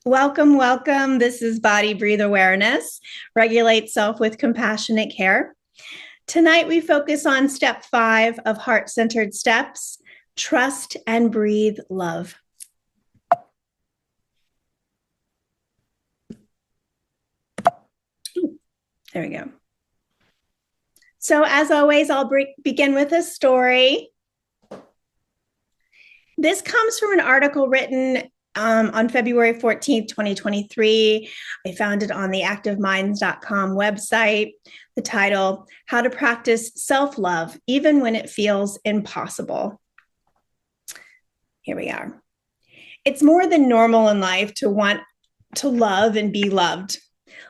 Welcome, welcome. This is Body Breathe Awareness, Regulate Self with Compassionate Care. Tonight, we focus on step 5 of Heart Centered Steps, Trust and Breathe Love. There we go. So, as always, I'll begin with a story. This comes from an article written on February 14th, 2023. I found it on the activeminds.com website. The title, How to Practice Self-Love Even When It Feels Impossible. Here we are. It's more than normal in life to want to love and be loved.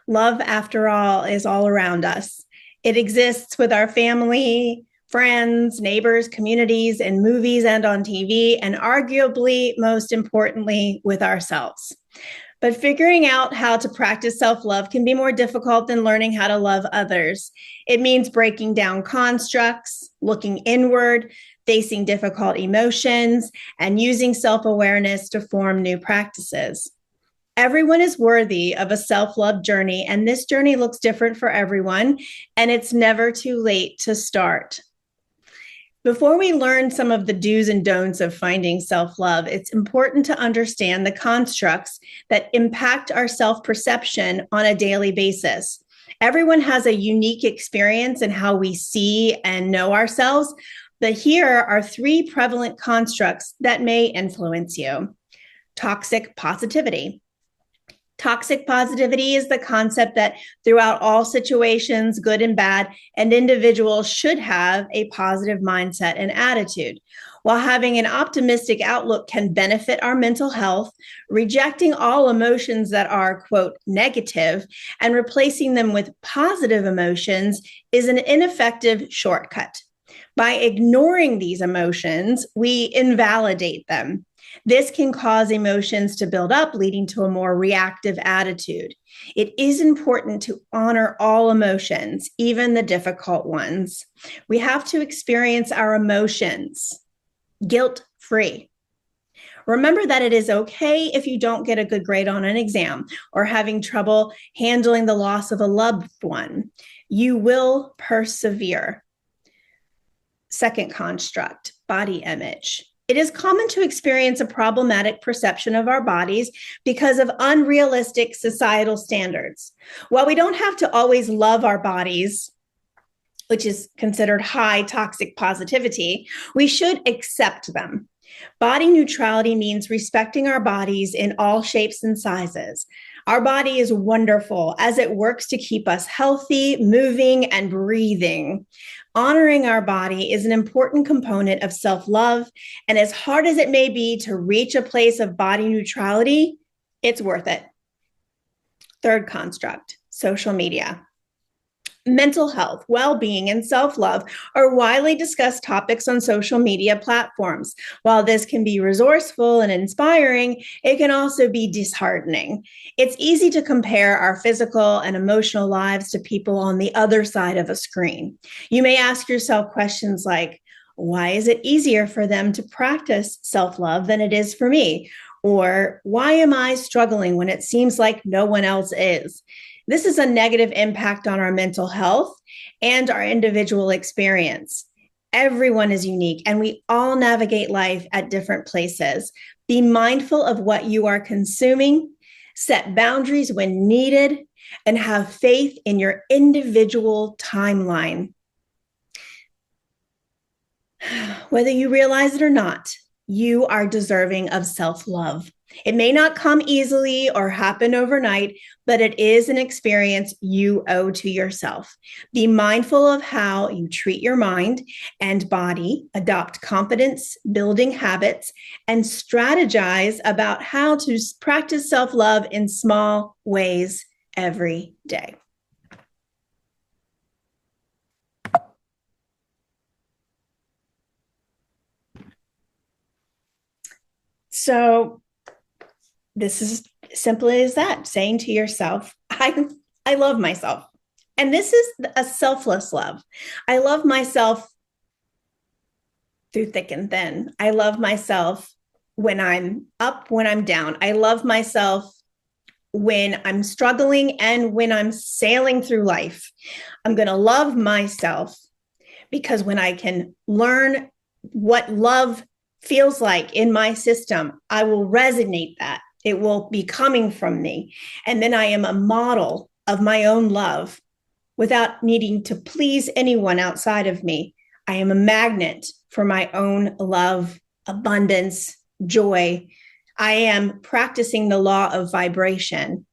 Love, after all, is all around us. It exists with our family, friends, neighbors, communities, in movies and on TV, and arguably, most importantly, with ourselves. But figuring out how to practice self-love can be more difficult than learning how to love others. It means breaking down constructs, looking inward, facing difficult emotions, and using self-awareness to form new practices. Everyone is worthy of a self-love journey, and this journey looks different for everyone, and it's never too late to start. Before we learn some of the do's and don'ts of finding self-love, it's important to understand the constructs that impact our self-perception on a daily basis. Everyone has a unique experience in how we see and know ourselves, but here are 3 prevalent constructs that may influence you. Toxic positivity. Toxic positivity is the concept that throughout all situations, good and bad, an individual should have a positive mindset and attitude. While having an optimistic outlook can benefit our mental health, rejecting all emotions that are, quote, negative and replacing them with positive emotions is an ineffective shortcut. By ignoring these emotions, we invalidate them. This can cause emotions to build up, leading to a more reactive attitude. It is important to honor all emotions, even the difficult ones. We have to experience our emotions guilt-free. Remember that it is okay if you don't get a good grade on an exam or having trouble handling the loss of a loved one. You will persevere. Second construct, body image. It is common to experience a problematic perception of our bodies because of unrealistic societal standards. While we don't have to always love our bodies, which is considered high toxic positivity, we should accept them. Body neutrality means respecting our bodies in all shapes and sizes. Our body is wonderful as it works to keep us healthy, moving, and breathing. Honoring our body is an important component of self-love, and as hard as it may be to reach a place of body neutrality, it's worth it. Third construct, social media. Mental health, well-being, and self-love are widely discussed topics on social media platforms. While this can be resourceful and inspiring, it can also be disheartening. It's easy to compare our physical and emotional lives to people on the other side of a screen. You may ask yourself questions like, why is it easier for them to practice self-love than it is for me? Or why am I struggling when it seems like no one else is? This is a negative impact on our mental health and our individual experience. Everyone is unique and we all navigate life at different places. Be mindful of what you are consuming, set boundaries when needed, and have faith in your individual timeline. Whether you realize it or not, you are deserving of self-love. It may not come easily or happen overnight, but it is an experience you owe to yourself. Be mindful of how you treat your mind and body, adopt confidence building habits, and strategize about how to practice self-love in small ways every day. So this is simply as that, saying to yourself, I love myself. And this is a selfless love. I love myself through thick and thin. I love myself when I'm up, when I'm down. I love myself when I'm struggling and when I'm sailing through life. I'm going to love myself, because when I can learn what love feels like in my system, I will resonate that. It will be coming from me. And then I am a model of my own love without needing to please anyone outside of me. I am a magnet for my own love, abundance, joy. I am practicing the law of vibration.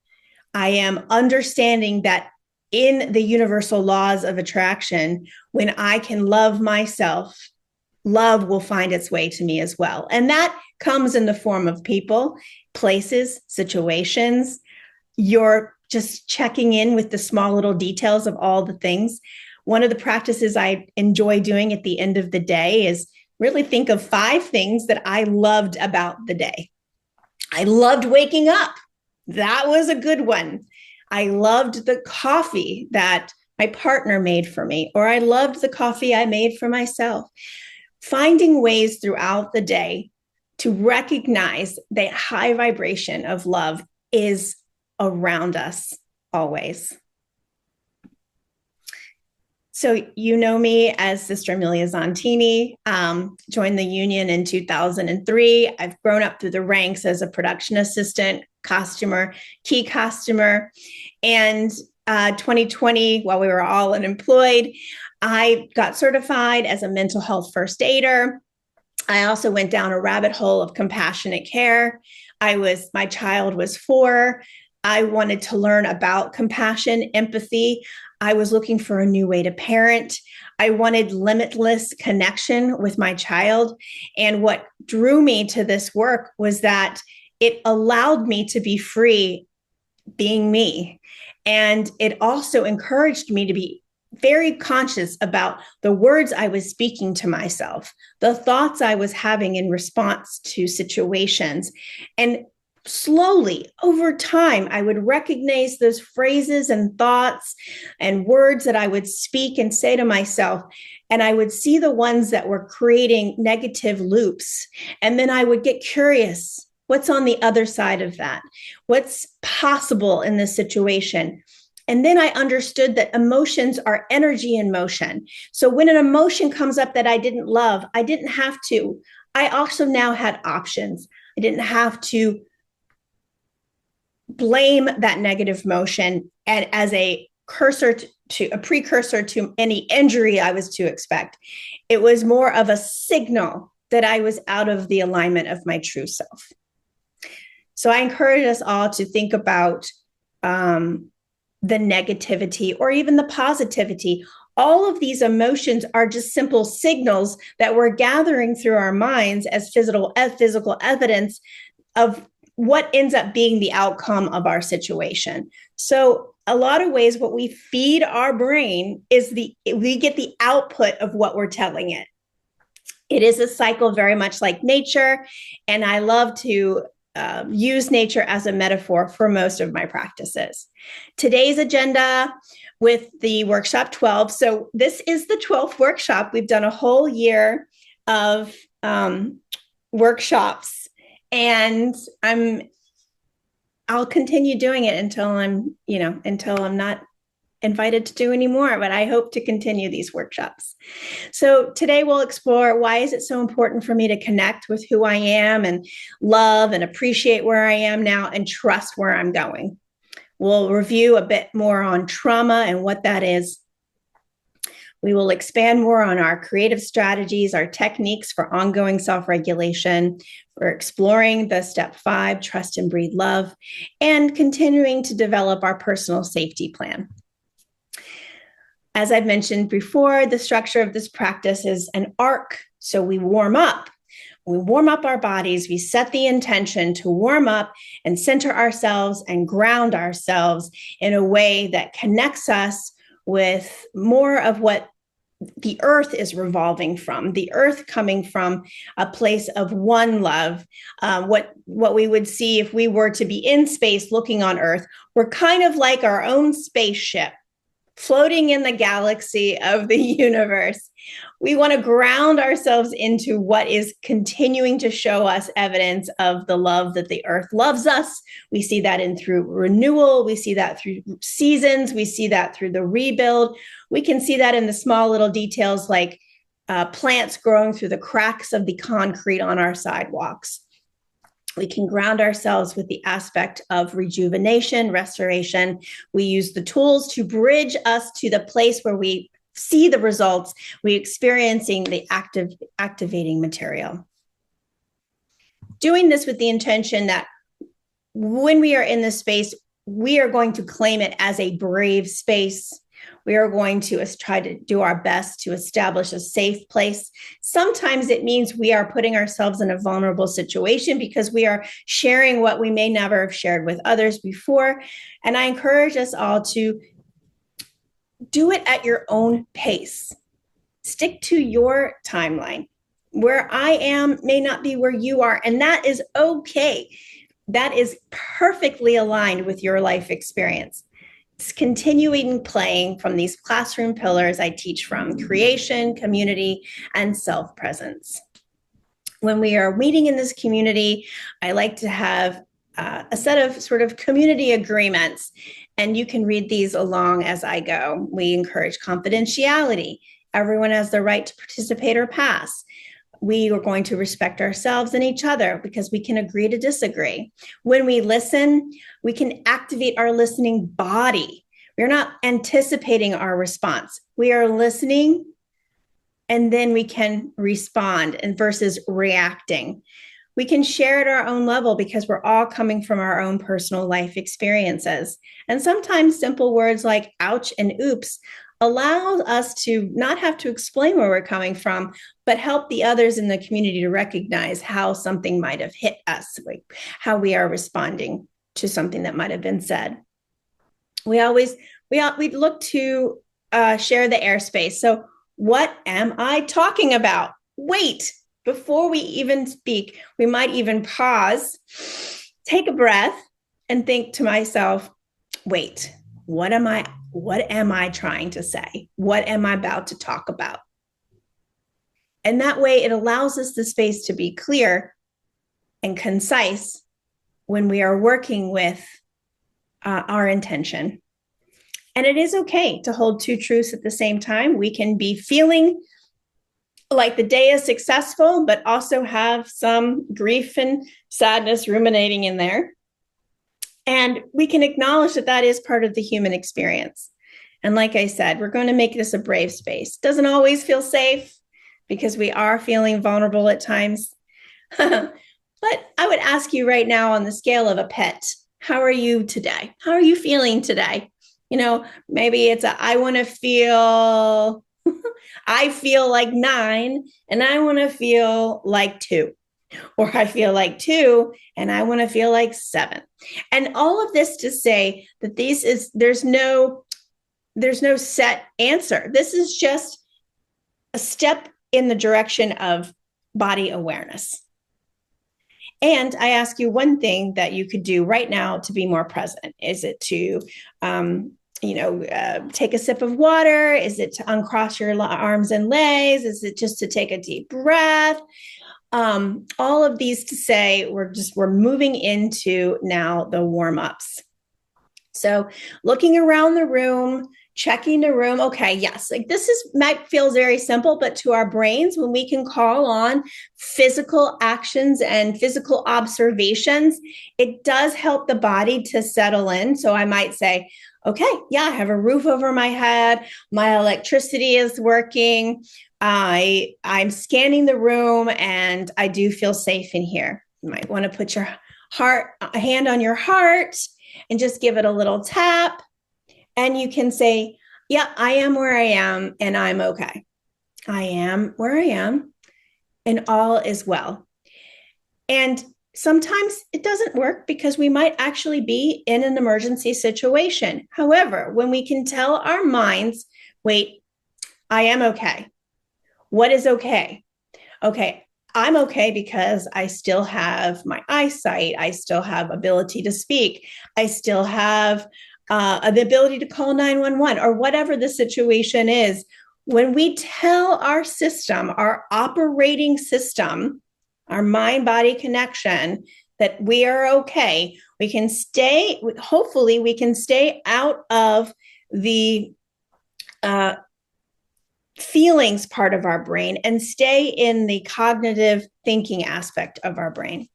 I am understanding that in the universal laws of attraction, when I can love myself, love will find its way to me as well. And that comes in the form of people, places, situations. You're just checking in with the small little details of all the things. One of the practices I enjoy doing at the end of the day is really think of 5 things that I loved about the day. I loved waking up. That was a good one. I loved the coffee that my partner made for me, or I loved the coffee I made for myself. Finding ways throughout the day to recognize that high vibration of love is around us always. So you know me as Sister Amelia Zontini, joined the union in 2003. I've grown up through the ranks as a production assistant, costumer, key costumer. And 2020, while we were all unemployed, I got certified as a mental health first aider. I also went down a rabbit hole of compassionate care. My child was 4. I wanted to learn about compassion, empathy. I was looking for a new way to parent. I wanted limitless connection with my child. And what drew me to this work was that it allowed me to be free being me. And it also encouraged me to be very conscious about the words I was speaking to myself, the thoughts I was having in response to situations. And slowly over time, I would recognize those phrases and thoughts and words that I would speak and say to myself. And I would see the ones that were creating negative loops. And then I would get curious. What's on the other side of that? What's possible in this situation? And then I understood that emotions are energy in motion. So when an emotion comes up that I didn't love, I didn't have to. I also now had options. I didn't have to blame that negative emotion and as a precursor to any injury I was to expect. It was more of a signal that I was out of the alignment of my true self. So I encourage us all to think about the negativity or even the positivity. All of these emotions are just simple signals that we're gathering through our minds as physical evidence of what ends up being the outcome of our situation. So a lot of ways, what we feed our brain is we get the output of what we're telling it. It is a cycle very much like nature. And I love to use nature as a metaphor for most of my practices. Today's agenda with the workshop 12. So this is the 12th workshop. We've done a whole year of workshops, and I'll continue doing it until I'm not invited to do any more, but I hope to continue these workshops. So today we'll explore, why is it so important for me to connect with who I am and love and appreciate where I am now and trust where I'm going. We'll review a bit more on trauma and what that is. We will expand more on our creative strategies, our techniques for ongoing self-regulation. We're exploring the step 5, trust and breathe love, and continuing to develop our personal safety plan. As I've mentioned before, the structure of this practice is an arc. So we warm up. We warm up our bodies. We set the intention to warm up and center ourselves and ground ourselves in a way that connects us with more of what the earth is revolving from, the earth coming from a place of one love. What we would see if we were to be in space looking on earth, we're kind of like our own spaceship. floating in the galaxy of the universe. We want to ground ourselves into what is continuing to show us evidence of the love that the earth loves us. We see that in through renewal. We see that through seasons. We see that through the rebuild. We can see that in the small little details like plants growing through the cracks of the concrete on our sidewalks. We can ground ourselves with the aspect of rejuvenation, restoration. We use the tools to bridge us to the place where we see the results, we experiencing the activating material. Doing this with the intention that when we are in this space, we are going to claim it as a brave space. We are going to try to do our best to establish a safe place. Sometimes it means we are putting ourselves in a vulnerable situation because we are sharing what we may never have shared with others before. And I encourage us all to do it at your own pace. Stick to your timeline. Where I am may not be where you are, and that is okay. That is perfectly aligned with your life experience. It's continuing playing from these classroom pillars I teach from: creation, community, and self-presence. When we are meeting in this community, I like to have a set of sort of community agreements, and you can read these along as I go. We encourage confidentiality. Everyone has the right to participate or pass. We are going to respect ourselves and each other because we can agree to disagree. When we listen, we can activate our listening body. We're not anticipating our response. We are listening, and then we can respond and versus reacting. We can share at our own level because we're all coming from our own personal life experiences. And sometimes simple words like ouch and oops allow us to not have to explain where we're coming from, but help the others in the community to recognize how something might have hit us, like how we are responding to something that might have been said. We look to share the airspace. So what am I talking about? Wait, before we even speak, we might even pause, take a breath, and think to myself, wait, what am I trying to say? What am I about to talk about? And that way it allows us the space to be clear and concise when we are working with our intention. And it is okay to hold two truths at the same time. We can be feeling like the day is successful, but also have some grief and sadness ruminating in there. And we can acknowledge that that is part of the human experience. And like I said, we're going to make this a brave space. Doesn't always feel safe because we are feeling vulnerable at times. But I would ask you right now, on the scale of a pet, how are you today? How are you feeling today? Maybe it's I want to feel, I feel like 9 and I want to feel like 2. Or I feel like 2 and I want to feel like 7. And all of this to say that there's no set answer. This is just a step in the direction of body awareness. And I ask you one thing that you could do right now to be more present. Is it to take a sip of water? Is it to uncross your arms and legs? Is it just to take a deep breath? All of these to say we're moving into now the warm-ups. So looking around the room, checking the room. Okay, yes, like might feel very simple, but to our brains, when we can call on physical actions and physical observations, it does help the body to settle in. So I might say, okay, yeah, I have a roof over my head. My electricity is working. I'm scanning the room and I do feel safe in here. You might want to put a hand on your heart and just give it a little tap. And you can say, yeah, I am where I am and I'm okay. I am where I am and all is well. And sometimes it doesn't work because we might actually be in an emergency situation. However, when we can tell our minds, wait, I am okay. What is okay? Okay, I'm okay because I still have my eyesight. I still have ability to speak. I still have the ability to call 911 or whatever the situation is. When we tell our system, our operating system, our mind-body connection, that we are okay, we can stay, hopefully we can stay out of the feelings part of our brain and stay in the cognitive thinking aspect of our brain.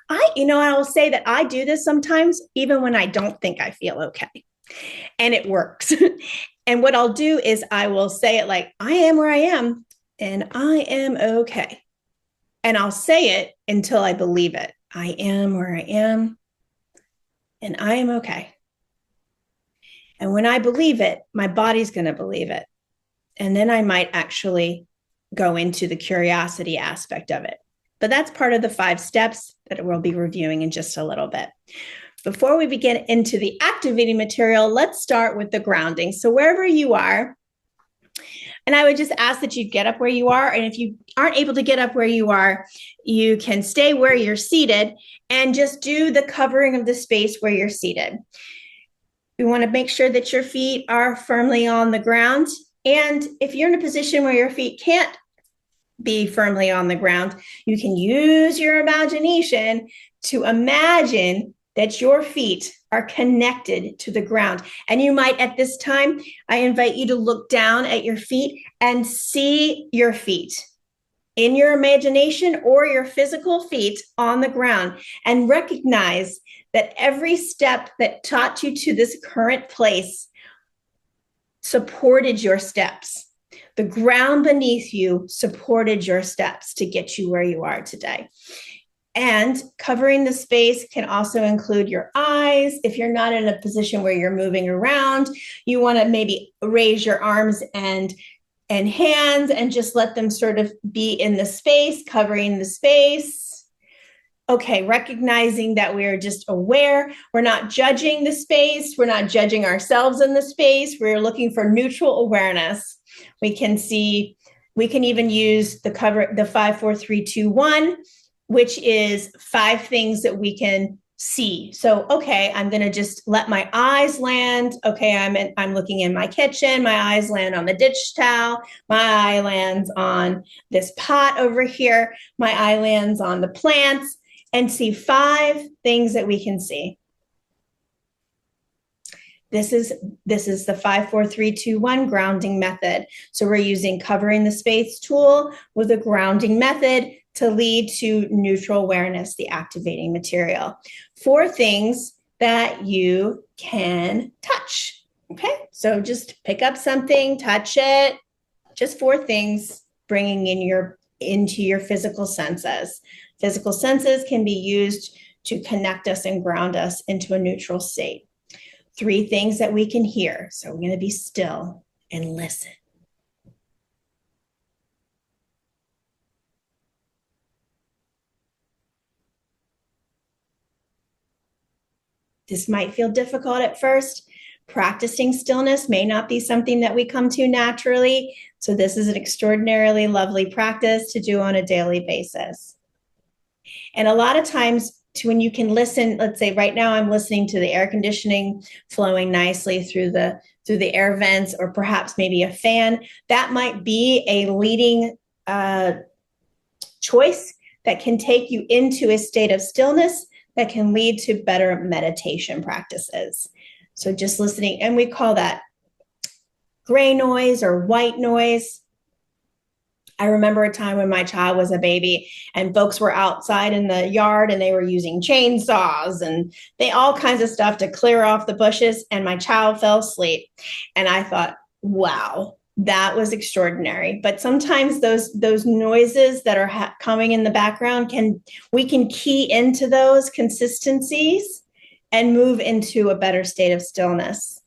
I will say that I do this sometimes, even when I don't think I feel okay, and it works. And what I'll do is I will say it like, I am where I am, and I am okay. And I'll say it until I believe it. I am where I am, and I am okay. And when I believe it, my body's going to believe it. And then I might actually go into the curiosity aspect of it. But that's part of the 5 steps that we'll be reviewing in just a little bit. Before we begin into the activating material, let's start with the grounding. So wherever you are, and I would just ask that you get up where you are. And if you aren't able to get up where you are, you can stay where you're seated and just do the covering of the space where you're seated. We want to make sure that your feet are firmly on the ground. And if you're in a position where your feet can't be firmly on the ground, you can use your imagination to imagine that your feet are connected to the ground. And you might, at this time, I invite you to look down at your feet and see your feet in your imagination or your physical feet on the ground, and recognize that every step that taught you to this current place supported your steps. The ground beneath you supported your steps to get you where you are today. And covering the space can also include your eyes. If you're not in a position where you're moving around, you want to maybe raise your arms and hands and just let them sort of be in the space, covering the space. Okay, recognizing that we're just aware. We're not judging the space. We're not judging ourselves in the space. We're looking for neutral awareness. We can even use the 5, 4, 3, 2, 1, which is 5 things that we can see. So, okay, I'm going to just let my eyes land. Okay, I'm looking in my kitchen. My eyes land on the dish towel. My eye lands on this pot over here. My eye lands on the plants, and see 5 things that we can see. This is the 5, 4, 3, 2, 1 grounding method. So we're using covering the space tool with a grounding method to lead to neutral awareness, the activating material. 4 things that you can touch. Okay, so just pick up something, touch it. Just 4 things, bringing into your physical senses. Physical senses can be used to connect us and ground us into a neutral state. 3 things that we can hear. So we're going to be still and listen. This might feel difficult at first. Practicing stillness may not be something that we come to naturally. So this is an extraordinarily lovely practice to do on a daily basis. And a lot of times when you can listen, let's say right now I'm listening to the air conditioning flowing nicely through the air vents, or perhaps maybe a fan, that might be a leading choice that can take you into a state of stillness that can lead to better meditation practices. So just listening, and we call that gray noise or white noise. I remember a time when my child was a baby and folks were outside in the yard and they were using chainsaws and all kinds of stuff to clear off the bushes, and my child fell asleep. And I thought, wow, that was extraordinary. But sometimes those noises that are coming in the background, we can key into those consistencies and move into a better state of stillness.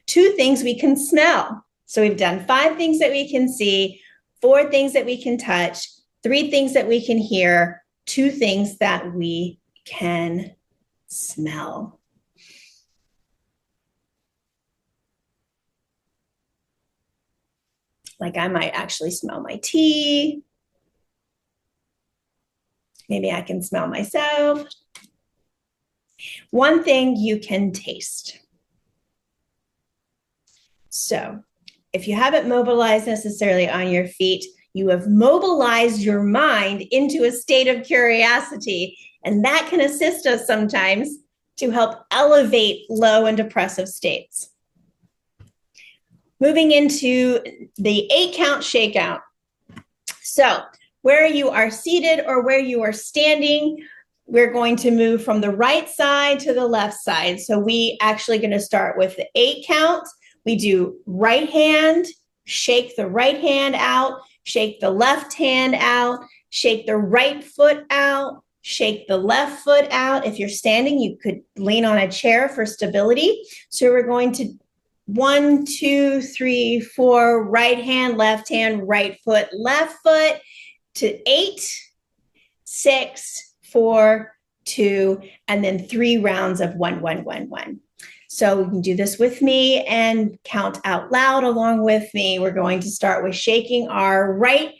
2 things we can smell. So we've done 5 things that we can see, 4 things that we can touch, 3 things that we can hear, 2 things that we can smell. Like I might actually smell my tea. Maybe I can smell myself. One thing you can taste. So if you haven't mobilized necessarily on your feet, you have mobilized your mind into a state of curiosity, and that can assist us sometimes to help elevate low and depressive states. Moving into the 8-count shakeout. So where you are seated or where you are standing, we're going to move from the right side to the left side. So we actually going to start with the 8 count. We do right hand, shake the right hand out, shake the left hand out, shake the right foot out, shake the left foot out. If you're standing, you could lean on a chair for stability. So we're going to 1, 2, 3, 4, right hand, right foot, left foot to 8, 6, 4, 2, and then 3 rounds of 1, 1, 1, 1. So you can do this with me and count out loud along with me. We're going to start with shaking our right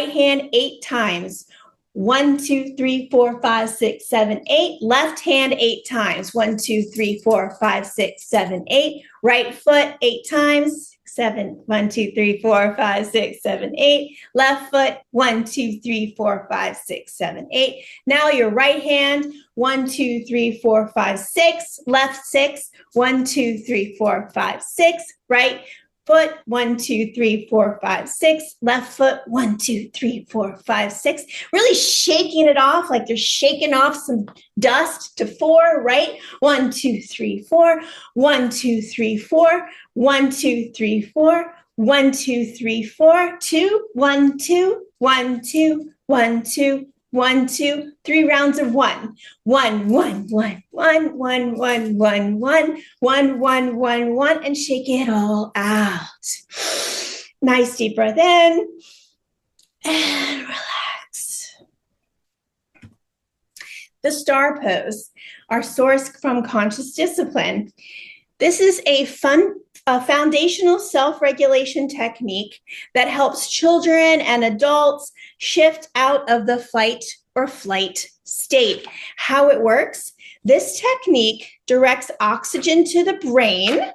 hand 8 times. 1, 2, 3, 4, 5, 6, 7, 8. Left hand 8 times. 1, 2, 3, 4, 5, 6, 7, 8. Right foot 8 times. 7. 1, 2, 3, 4, 5, 6, 7, 8. Left foot 1, 2, 3, 4, 5, 6, 7, 8. Now your right hand 1, 2, 3, 4, 5, 6. Left 6. 1, 2, 3, 4, 5, 6. Right foot 1, 2, 3, 4, 5, 6. Left foot 1, 2, 3, 4, 5, 6. Really shaking it off like you're shaking off some dust to 4, right? 1, 2, 3, 4. 1, 2, 3, 4. 1, 2, 3, 4. 1, 2, 3, 4. 2, 1, 2, 1, 2, 1, 2. 1, 2, 3 rounds of 1. 1, 1, 1, 1, 1, 1, 1, 1, 1, 1, 1, 1, and shake it all out. Nice deep breath in and relax. The star pose, our source from conscious discipline. This is a foundational self-regulation technique that helps children and adults shift out of the fight or flight state. How it works, this technique directs oxygen to the brain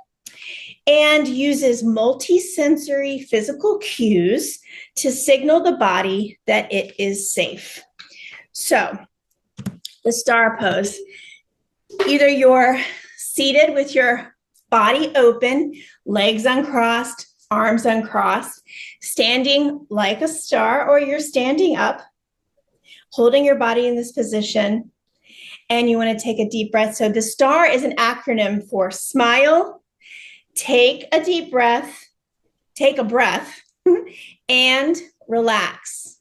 and uses multisensory physical cues to signal the body that it is safe. So, the star pose, either you're seated with your body open, legs uncrossed, arms uncrossed, standing like a star, or you're standing up, holding your body in this position, and you want to take a deep breath. So the STAR is an acronym for smile, take a deep breath, take a breath, and relax.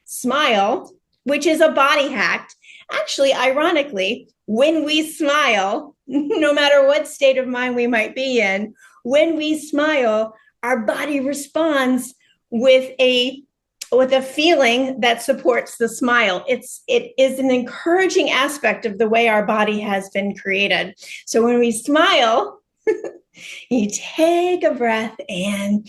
Smile, which is a body hack. Actually, ironically, when we smile, no matter what state of mind we might be in, when we smile, our body responds with a feeling that supports the smile. It is an encouraging aspect of the way our body has been created. So when we smile, you take a breath and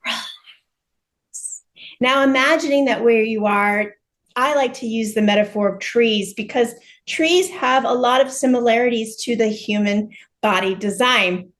relax. Now imagining that where you are, I like to use the metaphor of trees because trees have a lot of similarities to the human body design.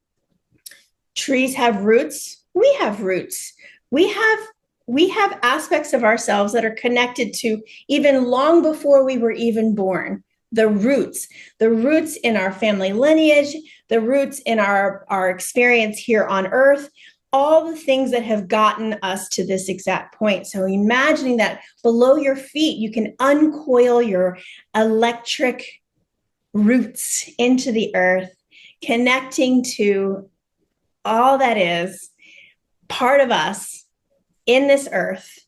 Trees have roots. We have roots. We have aspects of ourselves that are connected to even long before we were even born. The roots in our family lineage, the roots in our experience here on earth, all the things that have gotten us to this exact point. So imagining that below your feet, you can uncoil your electric roots into the earth, connecting to all that is part of us in this earth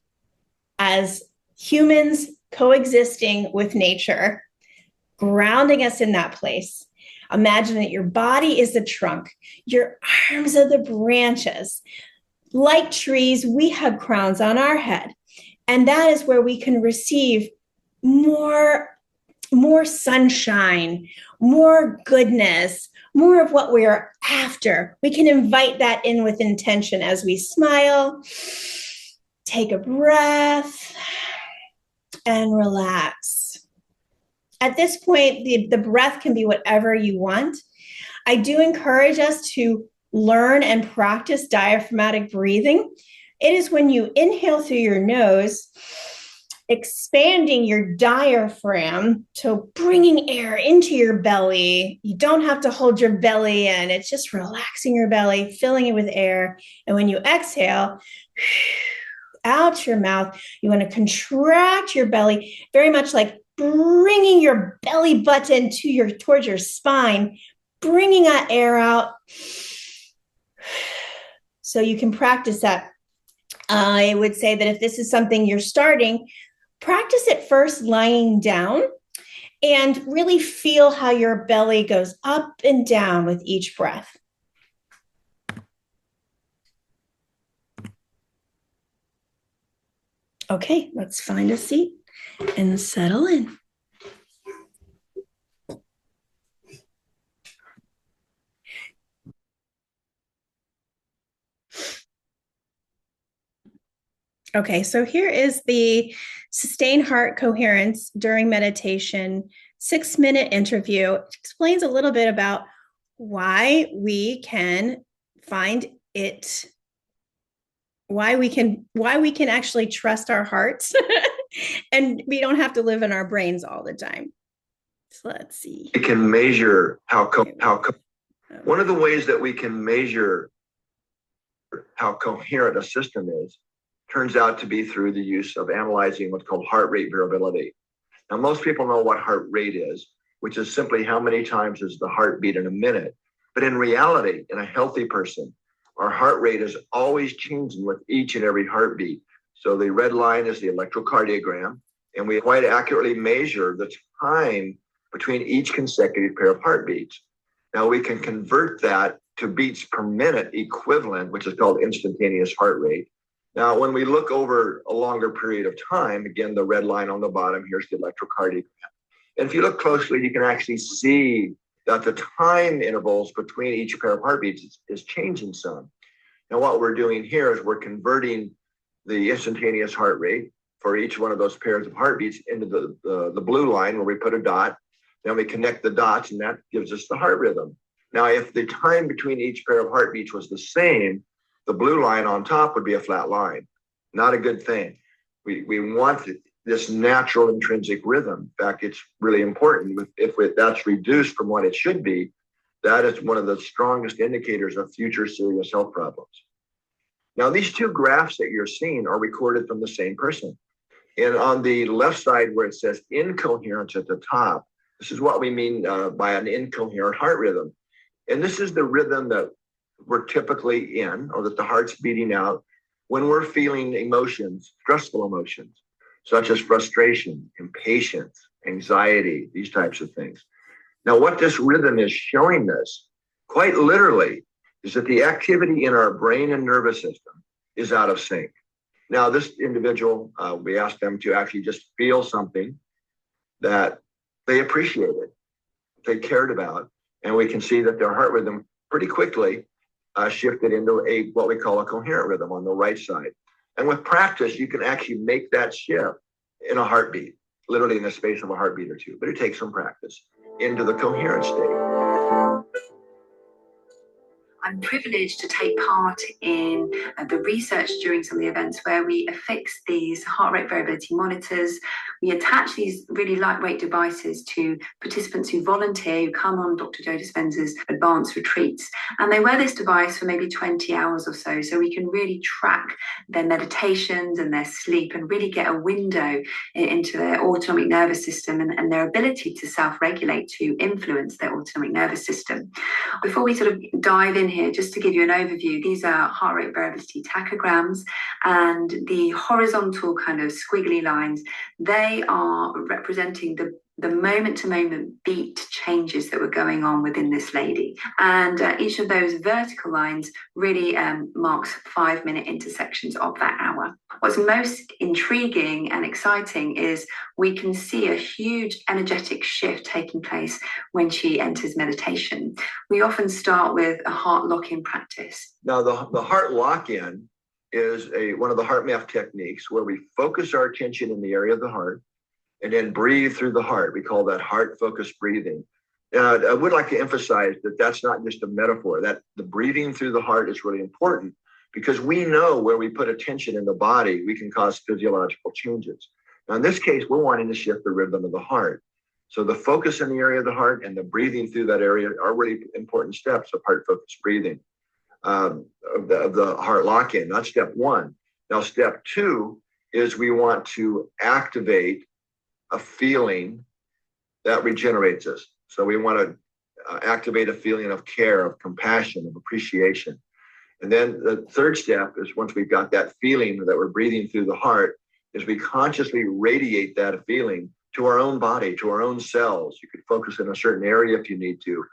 as humans coexisting with nature, grounding us in that place. Imagine that your body is the trunk, your arms are the branches. Like trees, we have crowns on our head. And that is where we can receive more sunshine, more goodness, more of what we are after. We can invite that in with intention as we smile, take a breath, and relax. At this point, the breath can be whatever you want. I do encourage us to learn and practice diaphragmatic breathing. It is when you inhale through your nose, expanding your diaphragm, so bringing air into your belly. You don't have to hold your belly in. It's just relaxing your belly, filling it with air. And when you exhale, out your mouth, you want to contract your belly, very much like bringing your belly button towards your spine, bringing that air out. So you can practice that. I would say that if this is something you're starting, practice it first lying down and really feel how your belly goes up and down with each breath. Okay, let's find a seat and settle in. Okay, so here is the Sustain Heart Coherence During Meditation 6-minute interview. It explains a little bit about why we can find it, why we can actually trust our hearts and we don't have to live in our brains all the time. So let's see. We can measure one of the ways that we can measure how coherent a system is turns out to be through the use of analyzing what's called heart rate variability. Now, most people know what heart rate is, which is simply how many times is the heartbeat in a minute. But in reality, in a healthy person, our heart rate is always changing with each and every heartbeat. So the red line is the electrocardiogram, and we quite accurately measure the time between each consecutive pair of heartbeats. Now we can convert that to beats per minute equivalent, which is called instantaneous heart rate. Now, when we look over a longer period of time, again, the red line on the bottom, here's the electrocardiogram. And if you look closely, you can actually see that the time intervals between each pair of heartbeats is changing some. Now, what we're doing here is we're converting the instantaneous heart rate for each one of those pairs of heartbeats into the blue line where we put a dot. Then we connect the dots, and that gives us the heart rhythm. Now, if the time between each pair of heartbeats was the same, the blue line on top would be a flat line. Not a good thing. We want this natural intrinsic rhythm. In fact, it's really important. If that's reduced from what it should be, that is one of the strongest indicators of future serious health problems. Now, these two graphs that you're seeing are recorded from the same person. And on the left side where it says incoherence at the top, this is what we mean by an incoherent heart rhythm. And this is the rhythm that we're typically in, or that the heart's beating out when we're feeling emotions, stressful emotions, such as frustration, impatience, anxiety, these types of things. Now, what this rhythm is showing us, quite literally, is that the activity in our brain and nervous system is out of sync. Now, this individual, we asked them to actually just feel something that they appreciated, they cared about, and we can see that their heart rhythm pretty quickly shifted into what we call a coherent rhythm on the right side. And with practice, you can actually make that shift in a heartbeat, literally in the space of a heartbeat or two, but it takes some practice into the coherent state. I'm privileged to take part in the research during some of the events where we affix these heart rate variability monitors. We attach these really lightweight devices to participants who volunteer, who come on Dr. Joe Dispenza's advanced retreats. And they wear this device for maybe 20 hours or so we can really track their meditations and their sleep and really get a window into their autonomic nervous system and their ability to self-regulate, to influence their autonomic nervous system. Before we sort of dive in here, just to give you an overview, these are heart rate variability tachograms, and the horizontal kind of squiggly lines, they are representing the moment-to-moment beat changes that were going on within this lady. And each of those vertical lines really marks 5-minute intersections of that hour. What's most intriguing and exciting is we can see a huge energetic shift taking place when she enters meditation. We often start with a heart lock-in practice. Now, the heart lock-in is one of the heart math techniques where we focus our attention in the area of the heart. and then breathe through the heart. We call that heart-focused breathing. I would like to emphasize that that's not just a metaphor, that the breathing through the heart is really important, because we know where we put attention in the body, we can cause physiological changes. Now, in this case, we're wanting to shift the rhythm of the heart. So the focus in the area of the heart and the breathing through that area are really important steps of heart-focused breathing, of the heart lock-in. That's step one. Now, step two is we want to activate a feeling that regenerates us. So we want to activate a feeling of care, of compassion, of appreciation. And then the third step is, once we've got that feeling that we're breathing through the heart, is we consciously radiate that feeling to our own body, to our own cells. You could focus in a certain area if you need to,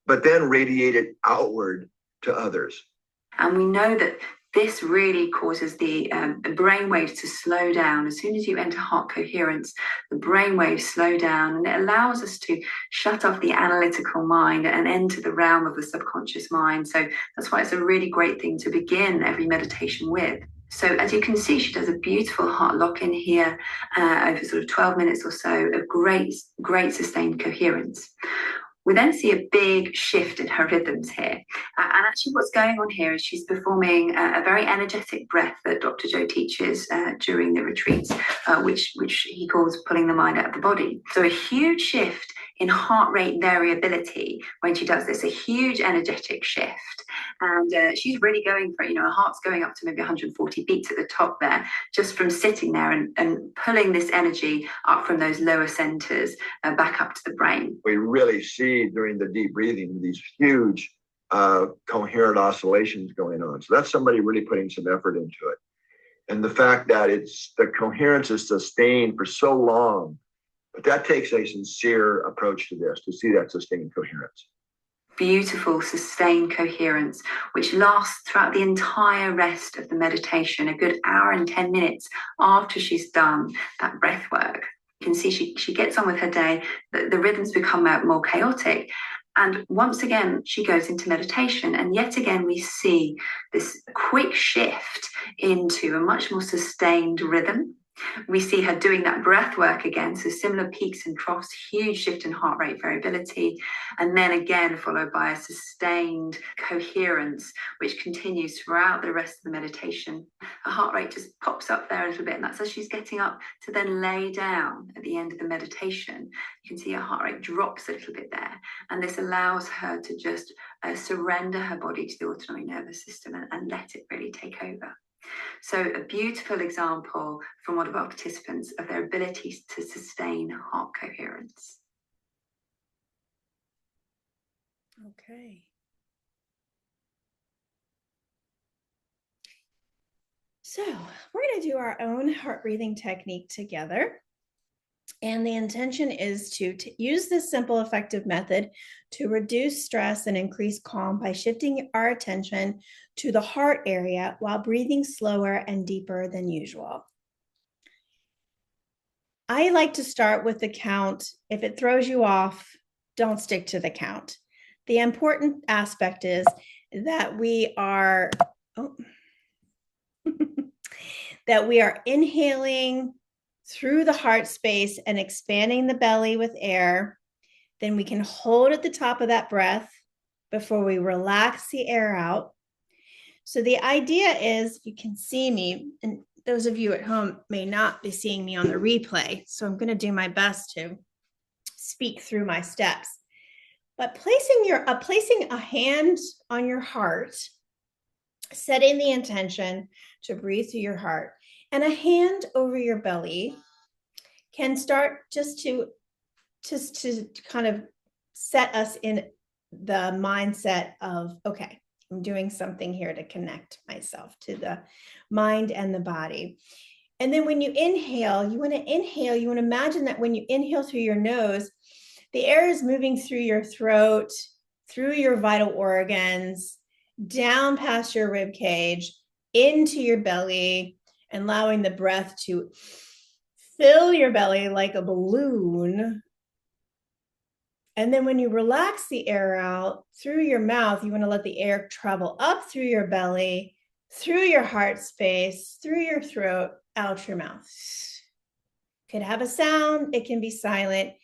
but then radiate it outward to others. And we know that this really causes the brain waves to slow down. As soon as you enter heart coherence, the brain waves slow down, and it allows us to shut off the analytical mind and enter the realm of the subconscious mind. So that's why it's a really great thing to begin every meditation with. So as you can see, she does a beautiful heart lock-in here over sort of 12 minutes or so of great sustained coherence. We then see a big shift in her rhythms here. And actually what's going on here is she's performing a very energetic breath that Dr. Joe teaches during the retreats, which he calls pulling the mind out of the body. So a huge shift in heart rate variability when she does this, a huge energetic shift. And she's really going for it. Her heart's going up to maybe 140 beats at the top there, just from sitting there and pulling this energy up from those lower centers back up to the brain. We really see during the deep breathing these huge coherent oscillations going on. So that's somebody really putting some effort into it. And the fact that the coherence is sustained for so long, but that takes a sincere approach to this, to see that sustained coherence. Beautiful, sustained coherence, which lasts throughout the entire rest of the meditation, a good hour and 10 minutes after she's done that breath work. You can see she gets on with her day, the rhythms become more chaotic. And once again, she goes into meditation. And yet again, we see this quick shift into a much more sustained rhythm. We see her doing that breath work again, so similar peaks and troughs, huge shift in heart rate variability, and then again followed by a sustained coherence, which continues throughout the rest of the meditation. Her heart rate just pops up there a little bit, and that's as she's getting up to then lay down at the end of the meditation. You can see her heart rate drops a little bit there, and this allows her to just surrender her body to the autonomic nervous system and let it really take over. So a beautiful example from one of our participants of their ability to sustain heart coherence. Okay. So we're going to do our own heart breathing technique together. And the intention is to use this simple, effective method to reduce stress and increase calm by shifting our attention to the heart area while breathing slower and deeper than usual. I like to start with the count. If it throws you off, don't stick to the count. The important aspect is that we are inhaling through the heart space and expanding the belly with air. Then we can hold at the top of that breath before we relax the air out. So the idea is, you can see me, and those of you at home may not be seeing me on the replay, so I'm going to do my best to speak through my steps. But placing a hand on your heart, setting the intention to breathe through your heart, and a hand over your belly can start just to kind of set us in the mindset of, okay, I'm doing something here to connect myself to the mind and the body. And then when you inhale, you want to imagine that when you inhale through your nose, the air is moving through your throat, through your vital organs, down past your rib cage, into your belly, and allowing the breath to fill your belly like a balloon. And then when you relax the air out through your mouth, you want to let the air travel up through your belly, through your heart space, through your throat, out your mouth. Could have a sound, it can be silent.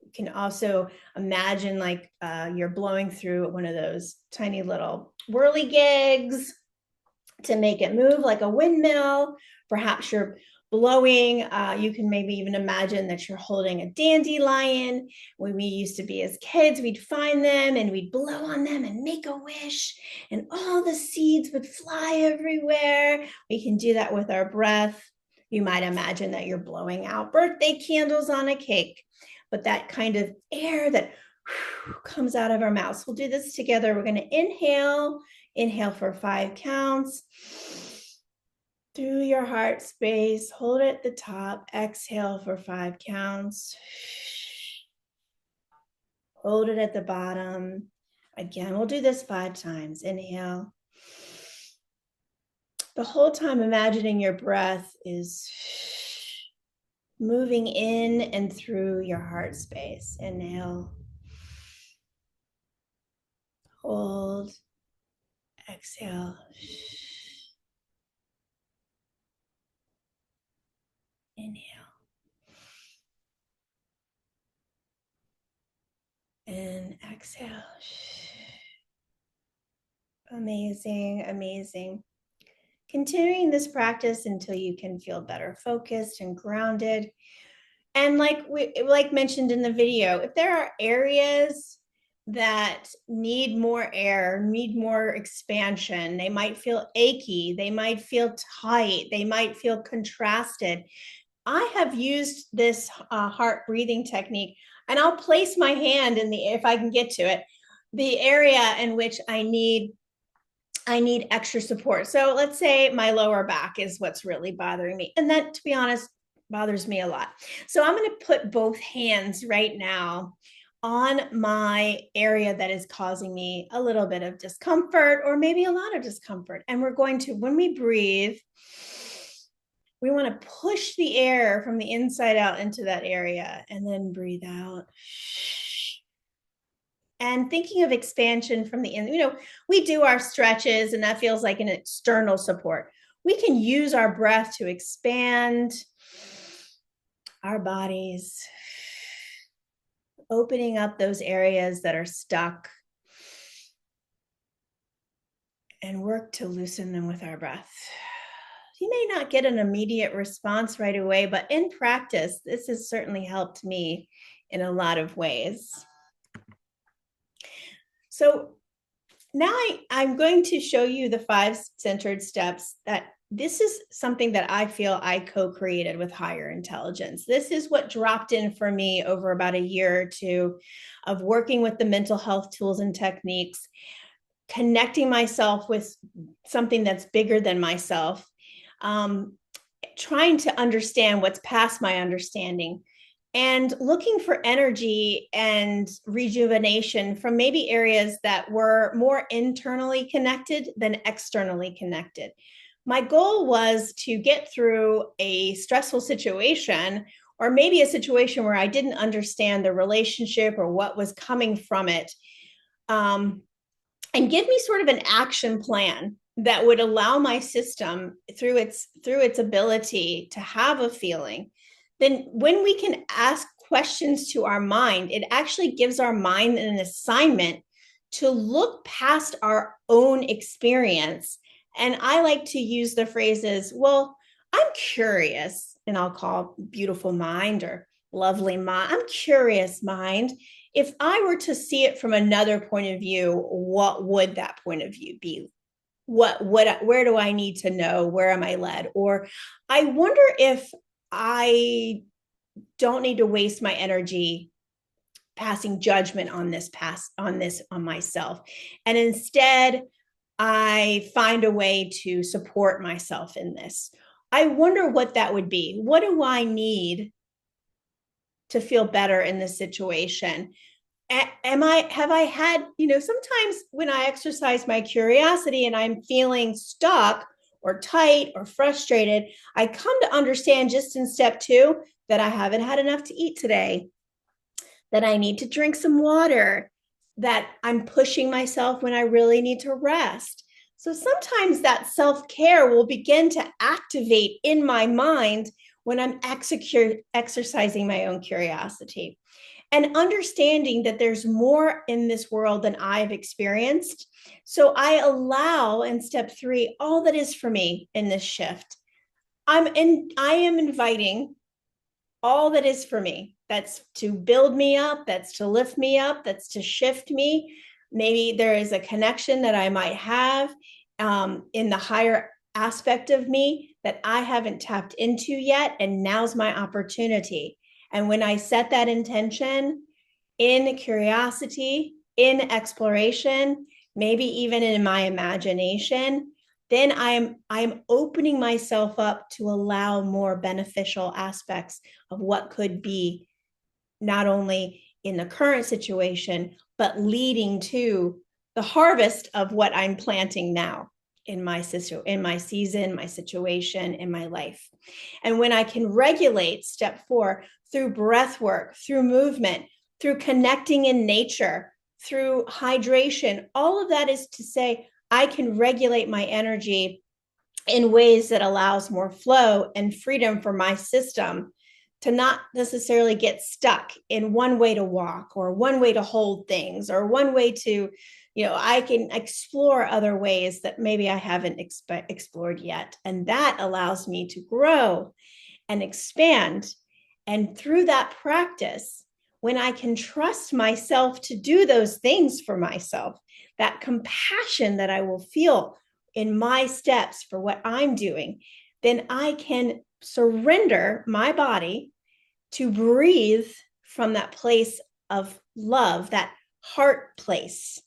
You can also imagine like you're blowing through one of those tiny little whirligigs to make it move like a windmill. Perhaps you're blowing, you can maybe even imagine that you're holding a dandelion. When we used to be as kids, we'd find them and we'd blow on them and make a wish, and all the seeds would fly everywhere. We can do that with our breath. You might imagine that you're blowing out birthday candles on a cake, but that kind of air that comes out of our mouths. We'll do this together. We're going to inhale for 5 counts through your heart space. Hold it at the top. Exhale for 5 counts. Hold it at the bottom. Again, we'll do this 5 times. Inhale. The whole time imagining your breath is moving in and through your heart space. Inhale. Hold. Exhale. Inhale. And exhale. Amazing, amazing. Continuing this practice until you can feel better focused and grounded. And like mentioned in the video, if there are areas that need more air, need more expansion, they might feel achy, they might feel tight, they might feel contrasted. I have used this heart breathing technique, and I'll place my hand in the, if I can get to it, the area in which I need extra support. So let's say my lower back is what's really bothering me. And that, to be honest, bothers me a lot. So I'm going to put both hands right now on my area that is causing me a little bit of discomfort or maybe a lot of discomfort. And we're going to, when we breathe, we want to push the air from the inside out into that area and then breathe out. And thinking of expansion from the in, we do our stretches and that feels like an external support. We can use our breath to expand our bodies, opening up those areas that are stuck, and work to loosen them with our breath. You may not get an immediate response right away, but in practice, this has certainly helped me in a lot of ways. So now I'm going to show you the 5 centered steps. That this is something that I feel I co-created with Higher Intelligence. This is what dropped in for me over about a year or 2 of working with the mental health tools and techniques, connecting myself with something that's bigger than myself, trying to understand what's past my understanding, and looking for energy and rejuvenation from maybe areas that were more internally connected than externally connected. My goal was to get through a stressful situation, or maybe a situation where I didn't understand the relationship or what was coming from it, and give me sort of an action plan that would allow my system through its ability to have a feeling. Then when we can ask questions to our mind, it actually gives our mind an assignment to look past our own experience. And I like to use the phrases, well, I'm curious, and I'll call beautiful mind or lovely mind. I'm curious mind. If I were to see it from another point of view, what would that point of view be? Where do I need to know? Where am I led? Or I wonder if I don't need to waste my energy passing judgment on myself. And instead, I find a way to support myself in this. I wonder what that would be. What do I need to feel better in this situation? Have I had, sometimes when I exercise my curiosity and I'm feeling stuck or tight or frustrated, I come to understand just in step 2 that I haven't had enough to eat today, that I need to drink some water, that I'm pushing myself when I really need to rest. So sometimes that self-care will begin to activate in my mind when I'm exercising my own curiosity, and understanding that there's more in this world than I've experienced. So I allow in step 3 all that is for me in this shift. I am inviting all that is for me. That's to build me up, that's to lift me up, that's to shift me. Maybe there is a connection that I might have in the higher aspect of me that I haven't tapped into yet. And now's my opportunity. And when I set that intention in curiosity, in exploration, maybe even in my imagination, then I'm opening myself up to allow more beneficial aspects of what could be, not only in the current situation, but leading to the harvest of what I'm planting now in my season, my situation, in my life. And when I can regulate step 4 through breath work, through movement, through connecting in nature, through hydration, all of that is to say, I can regulate my energy in ways that allows more flow and freedom for my system to not necessarily get stuck in one way to walk or one way to hold things or one way to, I can explore other ways that maybe I haven't explored yet. And that allows me to grow and expand. And through that practice, when I can trust myself to do those things for myself, that compassion that I will feel in my steps for what I'm doing, then I can surrender my body to breathe from that place of love, that heart place,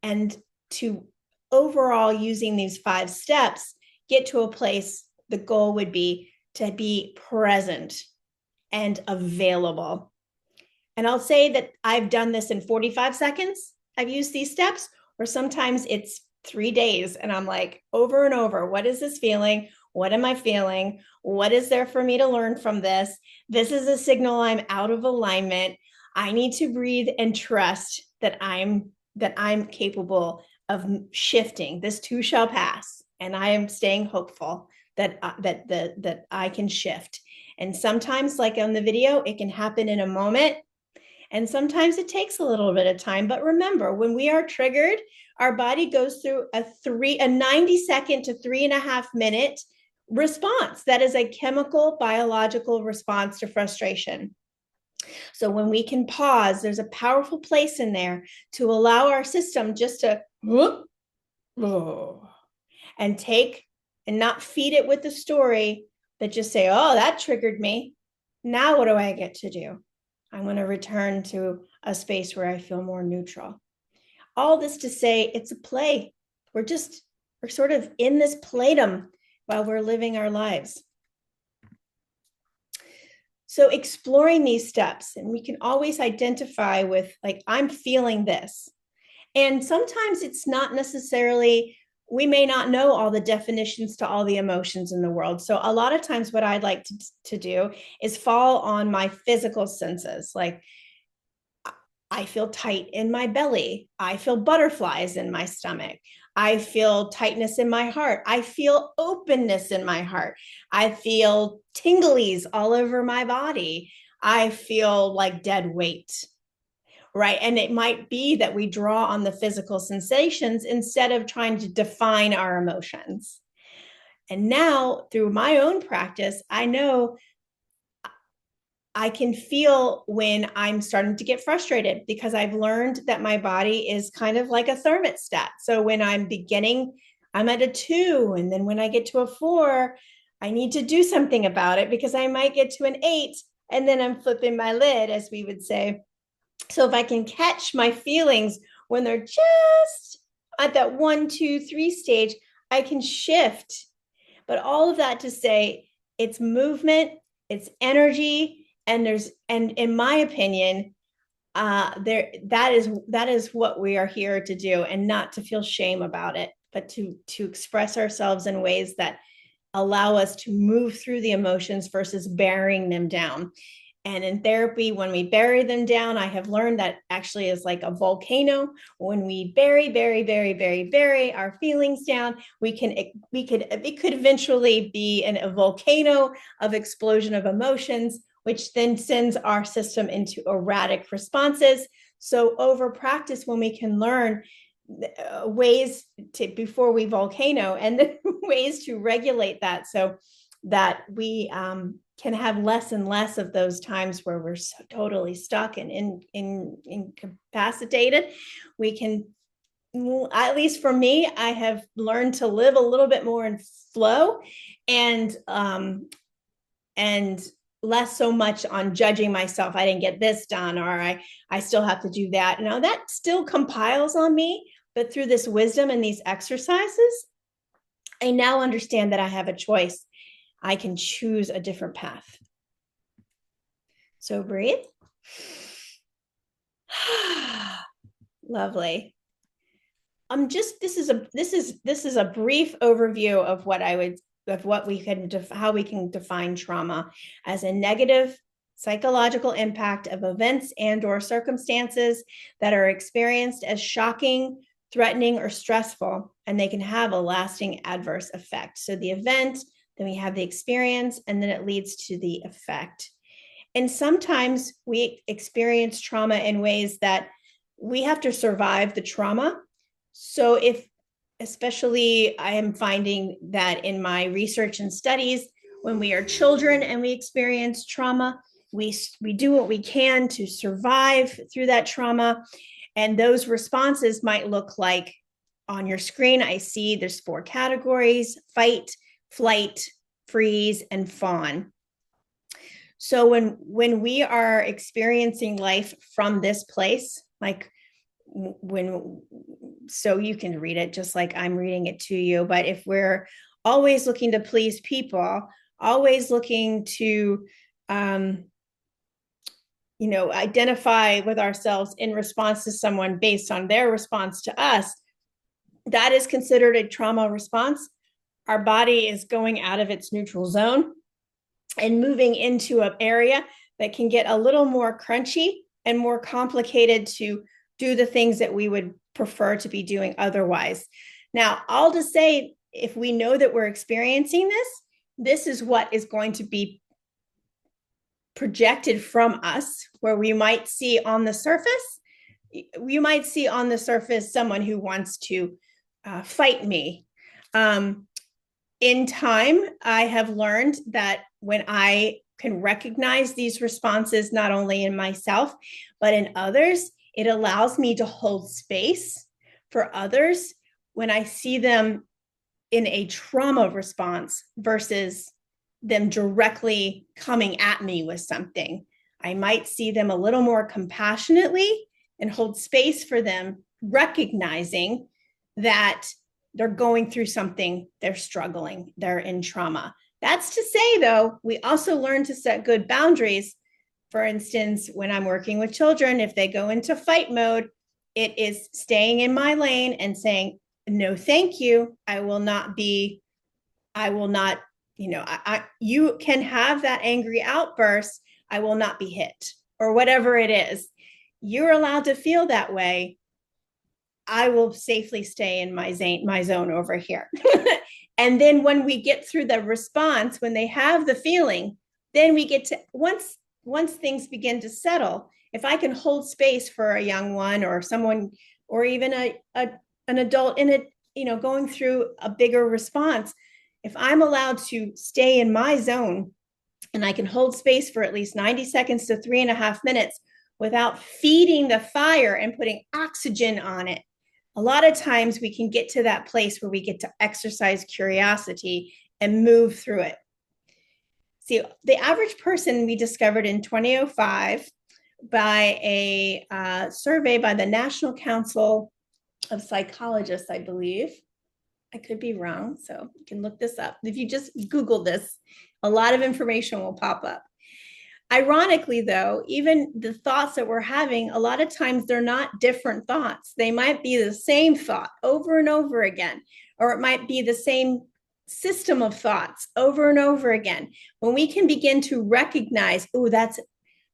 and to overall, using these 5 steps, get to a place. The goal would be to be present and available. And I'll say that I've done this in 45 seconds. I've used these steps, or sometimes it's 3 days. And I'm like, over and over, what is this feeling? What am I feeling? What is there for me to learn from this? This is a signal I'm out of alignment. I need to breathe and trust that I'm capable of shifting. This too shall pass. And I am staying hopeful that I can shift. And sometimes, like on the video, it can happen in a moment. And sometimes it takes a little bit of time. But remember, when we are triggered, our body goes through a 90-second to 3.5-minute response. That is a chemical, biological response to frustration. So when we can pause, there's a powerful place in there to allow our system just to and take and not feed it with the story, but just say, oh, that triggered me. Now what do I get to do? I'm going to return to a space where I feel more neutral. All this to say, it's a play. We're sort of in this playdom while we're living our lives. So exploring these steps, and we can always identify with, like, I'm feeling this. And sometimes it's not necessarily, we may not know all the definitions to all the emotions in the world. So a lot of times what I'd like to do is fall on my physical senses. Like, I feel tight in my belly. I feel butterflies in my stomach. I feel tightness in my heart. I feel openness in my heart. I feel tinglies all over my body. I feel like dead weight, right? And it might be that we draw on the physical sensations instead of trying to define our emotions. And now, through my own practice, I know I can feel when I'm starting to get frustrated, because I've learned that my body is kind of like a thermostat. So when I'm beginning, I'm at a 2. And then when I get to a 4, I need to do something about it, because I might get to an 8 and then I'm flipping my lid, as we would say. So if I can catch my feelings when they're just at that 1, 2, 3 stage, I can shift. But all of that to say, it's movement, it's energy. And in my opinion, that is what we are here to do, and not to feel shame about it, but to express ourselves in ways that allow us to move through the emotions versus bearing them down. And in therapy, when we bury them down, I have learned that actually is like a volcano. When we bury our feelings down, it could eventually be a volcano of explosion of emotions, which then sends our system into erratic responses. So over practice, when we can learn ways to, before we volcano, and then ways to regulate that so that we can have less and less of those times where we're so totally stuck and incapacitated. We can, at least for me, I have learned to live a little bit more in flow, and less so much on judging myself. I didn't get this done, or I still have to do that. Now that still compiles on me, but through this wisdom and these exercises, I now understand that I have a choice. I can choose a different path. So breathe. Lovely. This is a brief overview of how we can define trauma as a negative psychological impact of events and or circumstances that are experienced as shocking, threatening, or stressful, and they can have a lasting adverse effect. So the event, then we have the experience, and then it leads to the effect. And sometimes we experience trauma in ways that we have to survive the trauma. So especially I am finding that in my research and studies, when we are children and we experience trauma, we do what we can to survive through that trauma. And those responses might look like, on your screen, I see there's 4 categories: fight, flight, freeze, and fawn. So when we are experiencing life from this place, like so you can read it just like I'm reading it to you, but if we're always looking to please people, always looking to identify with ourselves in response to someone based on their response to us, that is considered a trauma response. Our body is going out of its neutral zone and moving into an area that can get a little more crunchy and more complicated to do the things that we would prefer to be doing otherwise. Now, I'll just say, if we know that we're experiencing this is what is going to be projected from us, where we might see on the surface, someone who wants to fight me. In time, I have learned that when I can recognize these responses, not only in myself, but in others, it allows me to hold space for others when I see them in a trauma response versus them directly coming at me with something. I might see them a little more compassionately and hold space for them, recognizing that they're going through something, they're struggling, they're in trauma. That's to say, though, we also learn to set good boundaries. For instance, when I'm working with children, if they go into fight mode, it is staying in my lane and saying, no, thank you. You can have that angry outburst. I will not be hit, or whatever it is. You're allowed to feel that way. I will safely stay in my zone over here. And then when we get through the response, when they have the feeling, then we get to, once things begin to settle, if I can hold space for a young one or someone, or even an adult in it, going through a bigger response, if I'm allowed to stay in my zone and I can hold space for at least 90 seconds to 3.5 minutes without feeding the fire and putting oxygen on it, a lot of times we can get to that place where we get to exercise curiosity and move through it. See, the average person, we discovered in 2005 by a survey by the National Council of Psychologists, I believe. I could be wrong, so you can look this up. If you just Google this, a lot of information will pop up. Ironically, though, even the thoughts that we're having, a lot of times they're not different thoughts. They might be the same thought over and over again, or it might be the same system of thoughts over and over again. When we can begin to recognize, oh, that's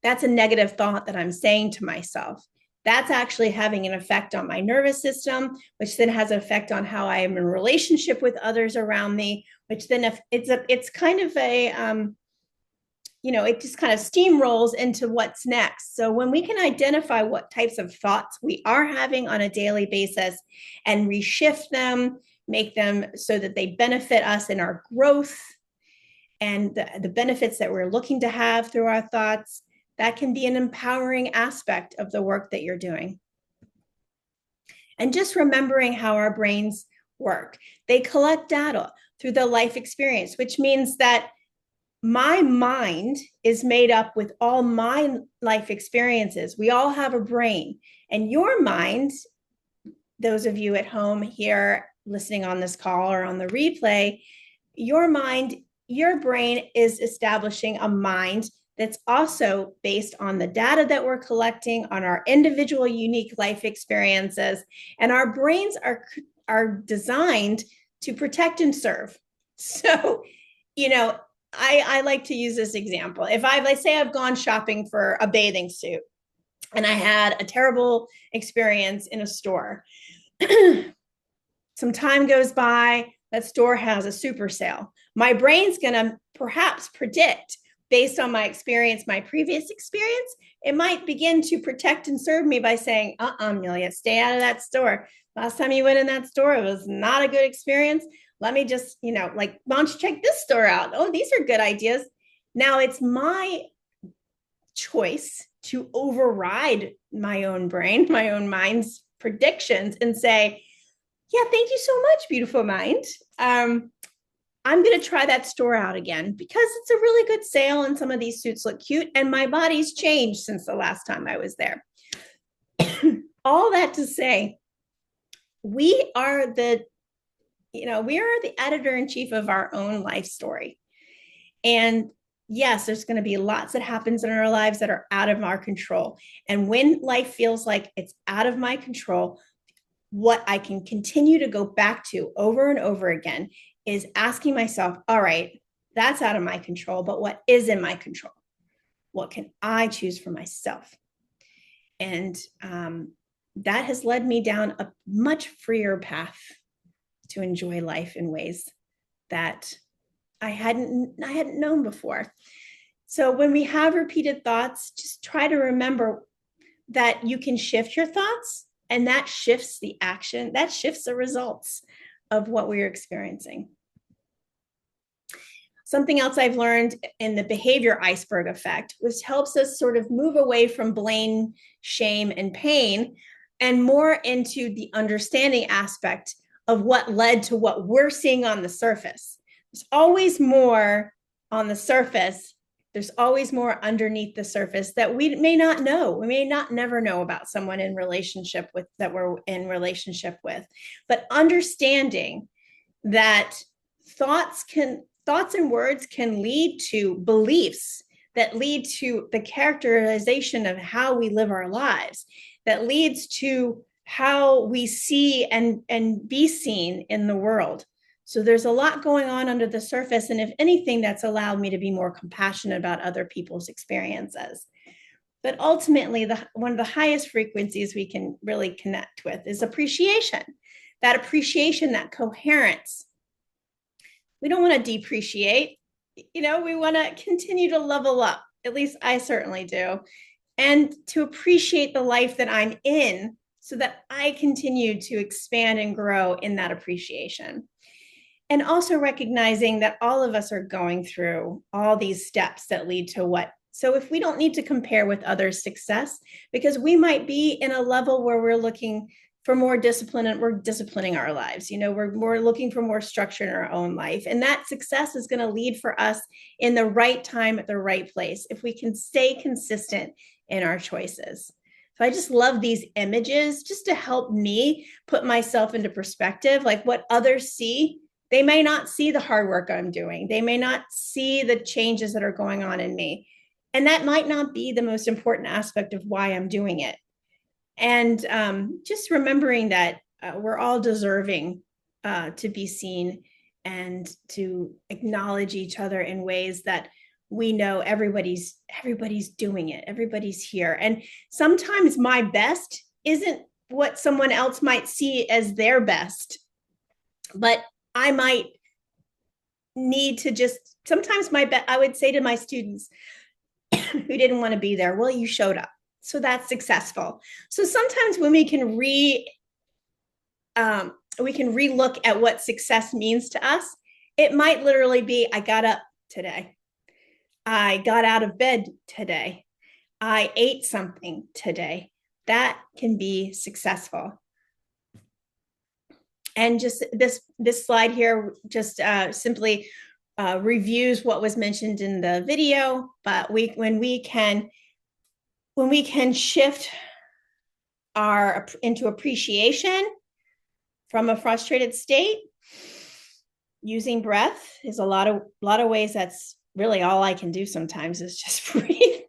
that's a negative thought that I'm saying to myself. That's actually having an effect on my nervous system, which then has an effect on how I am in relationship with others around me, which then if it's kind of a, it just kind of steamrolls into what's next. So when we can identify what types of thoughts we are having on a daily basis and reshift them, make them so that they benefit us in our growth and the benefits that we're looking to have through our thoughts, that can be an empowering aspect of the work that you're doing. And just remembering how our brains work. They collect data through the life experience, which means that my mind is made up with all my life experiences. We all have a brain, and your mind, those of you at home here listening on this call or on the replay, your mind, your brain is establishing a mind that's also based on the data that we're collecting on our individual unique life experiences. And our brains are designed to protect and serve. So, I like to use this example. If let's say I've gone shopping for a bathing suit and I had a terrible experience in a store. Some time goes by, that store has a super sale. My brain's going to perhaps predict, based on my experience, my previous experience, it might begin to protect and serve me by saying, Amelia, stay out of that store. Last time you went in that store, it was not a good experience. Let me just, why don't you check this store out? Oh, these are good ideas. Now it's my choice to override my own brain, my own mind's predictions and say, yeah, thank you so much, beautiful mind. I'm going to try that store out again because it's a really good sale and some of these suits look cute and my body's changed since the last time I was there. All that to say, we are the editor-in-chief of our own life story. And yes, there's going to be lots that happens in our lives that are out of our control. And when life feels like it's out of my control, what I can continue to go back to over and over again is asking myself, all right, that's out of my control, but what is in my control? What can I choose for myself? And that has led me down a much freer path to enjoy life in ways that I hadn't known before. So when we have repeated thoughts, just try to remember that you can shift your thoughts, and that shifts the action, that shifts the results of what we're experiencing. Something else I've learned in the behavior iceberg effect, which helps us sort of move away from blame, shame, and pain, and more into the understanding aspect of what led to what we're seeing on the surface. There's always more on the surface. There's always more underneath the surface that we may not know. We may not never know about someone in relationship with that we're in relationship with. But understanding that thoughts and words can lead to beliefs that lead to the characterization of how we live our lives, that leads to how we see and be seen in the world. So there's a lot going on under the surface. And if anything, that's allowed me to be more compassionate about other people's experiences. But ultimately, one of the highest frequencies we can really connect with is appreciation. That appreciation, that coherence. We don't want to depreciate. We want to continue to level up. At least I certainly do. And to appreciate the life that I'm in so that I continue to expand and grow in that appreciation. And also recognizing that all of us are going through all these steps that lead to what. So if we don't need to compare with others' success, because we might be in a level where we're looking for more discipline and we're disciplining our lives. We're looking for more structure in our own life. And that success is going to lead for us in the right time at the right place if we can stay consistent in our choices. So I just love these images just to help me put myself into perspective, like what others see. They may not see the hard work I'm doing. They may not see the changes that are going on in me. And that might not be the most important aspect of why I'm doing it. And just remembering that we're all deserving to be seen and to acknowledge each other in ways that we know everybody's doing it. Everybody's here. And sometimes my best isn't what someone else might see as their best, but I might need to just, sometimes I would say to my students who didn't want to be there, well, you showed up. So that's successful. So sometimes when we can relook at what success means to us, it might literally be, I got up today. I got out of bed today. I ate something today. That can be successful. And just this slide here just simply reviews what was mentioned in the video, but when we can shift into appreciation from a frustrated state, using breath is a lot of ways. That's really all I can do sometimes, is just breathe.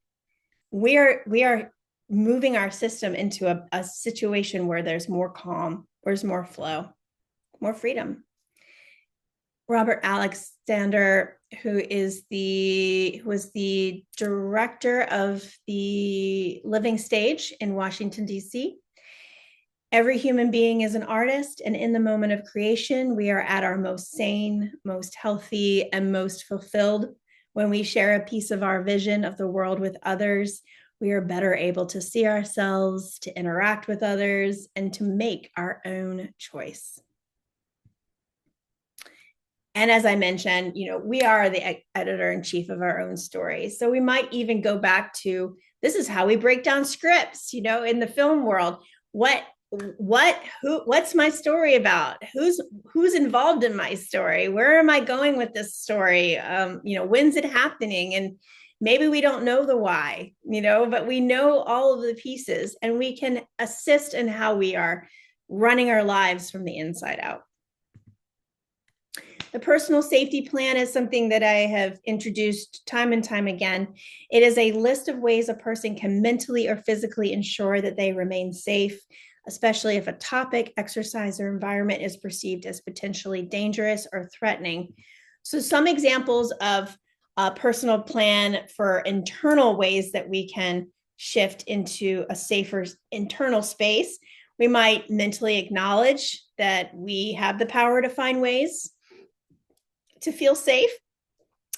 We are moving our system into a situation where there's more calm, there's more flow, more freedom. Robert Alexander, who was the director of the Living Stage in Washington, D.C. Every human being is an artist, and in the moment of creation, we are at our most sane, most healthy, and most fulfilled. When we share a piece of our vision of the world with others, we are better able to see ourselves, to interact with others, and to make our own choice. And as I mentioned, we are the editor-in-chief of our own stories. So we might even go back to, this is how we break down scripts, in the film world. What's my story about? Who's involved in my story? Where am I going with this story? When's it happening? And maybe we don't know the why, but we know all of the pieces, and we can assist in how we are running our lives from the inside out. The personal safety plan is something that I have introduced time and time again. It is a list of ways a person can mentally or physically ensure that they remain safe, especially if a topic, exercise, or environment is perceived as potentially dangerous or threatening. So some examples of a personal plan for internal ways that we can shift into a safer internal space. We might mentally acknowledge that we have the power to find ways to feel safe.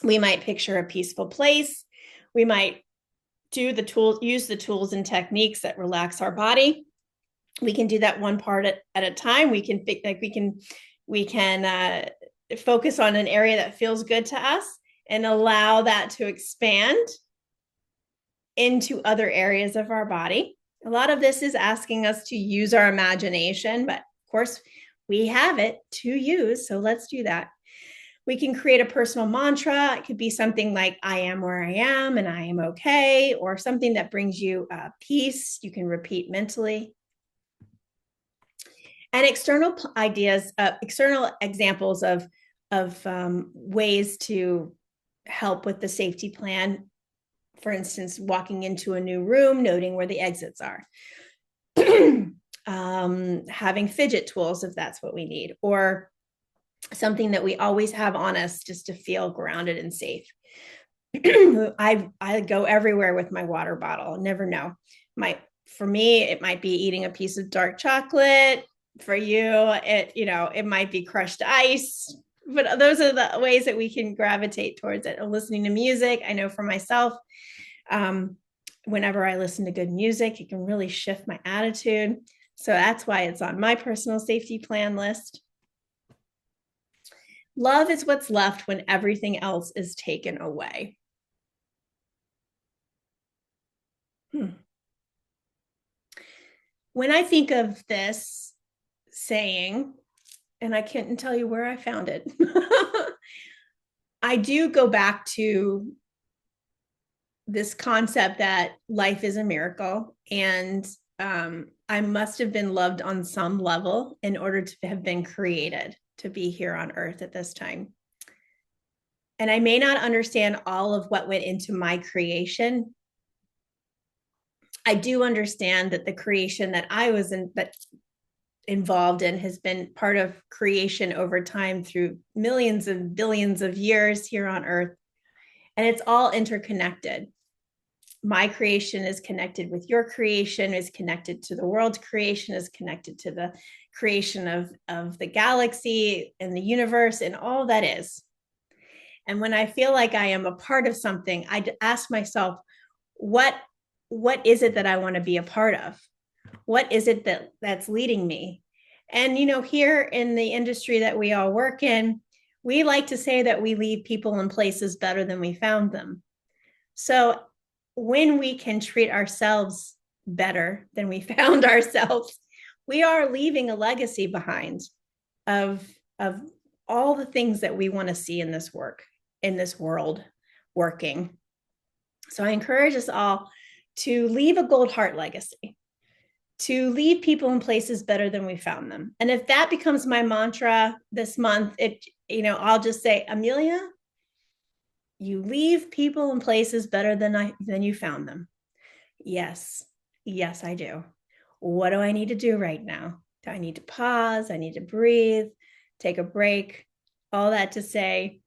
We might picture a peaceful place. We might use the tools and techniques that relax our body. We can do that one part at a time. We can focus on an area that feels good to us and allow that to expand into other areas of our body. A lot of this is asking us to use our imagination, but of course we have it to use. So let's do that. We can create a personal mantra. It could be something like, I am where I am and I am okay, or something that brings you peace. You can repeat mentally. And external examples of ways to help with the safety plan. For instance, walking into a new room, noting where the exits are. Having fidget tools if that's what we need, or something that we always have on us just to feel grounded and safe. I go everywhere with my water bottle. Never know. For me, it might be eating a piece of dark chocolate. For you, it might be crushed ice. But those are the ways that we can gravitate towards it. Or listening to music. I know for myself, whenever I listen to good music, it can really shift my attitude. So that's why it's on my personal safety plan list. Love is what's left when everything else is taken away. When I think of this saying, and I can't tell you where I found it, I do go back to this concept that life is a miracle, and I must have been loved on some level in order to have been created to be here on earth at this time. And I may not understand all of what went into my creation. I do understand that the creation that I was involved in has been part of creation over time through millions and billions of years here on earth. and it's all interconnected. My creation is connected with your creation, is connected to the world's creation, is connected to the creation of the galaxy and the universe and all that is. And when I feel like I am a part of something, I ask myself, what is it that I want to be a part of? What is it that's leading me? And here in the industry that we all work in, we like to say that we leave people and places better than we found them. So when we can treat ourselves better than we found ourselves, we are leaving a legacy behind of all the things that we want to see in this world working. So I encourage us all to leave a gold heart legacy, to leave people and places better than we found them. And if that becomes my mantra this month, I'll just say, Amelia, you leave people and places better than you found them. Yes, I do. What do I need to do right now? Do I need to pause? I need to breathe, take a break, all that to say,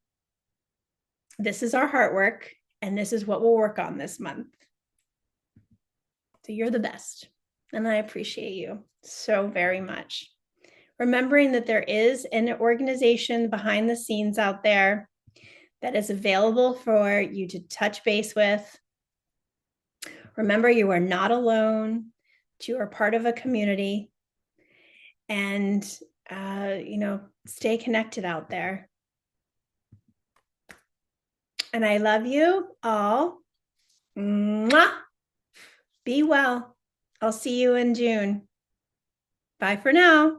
this is our heart work, and this is what we'll work on this month. So you're the best, and I appreciate you so very much. Remembering that there is an organization behind the scenes out there that is available for you to touch base with. Remember, you are not alone. You are part of a community, and stay connected out there. And I love you all. Mwah! Be well. I'll see you in June. Bye for now.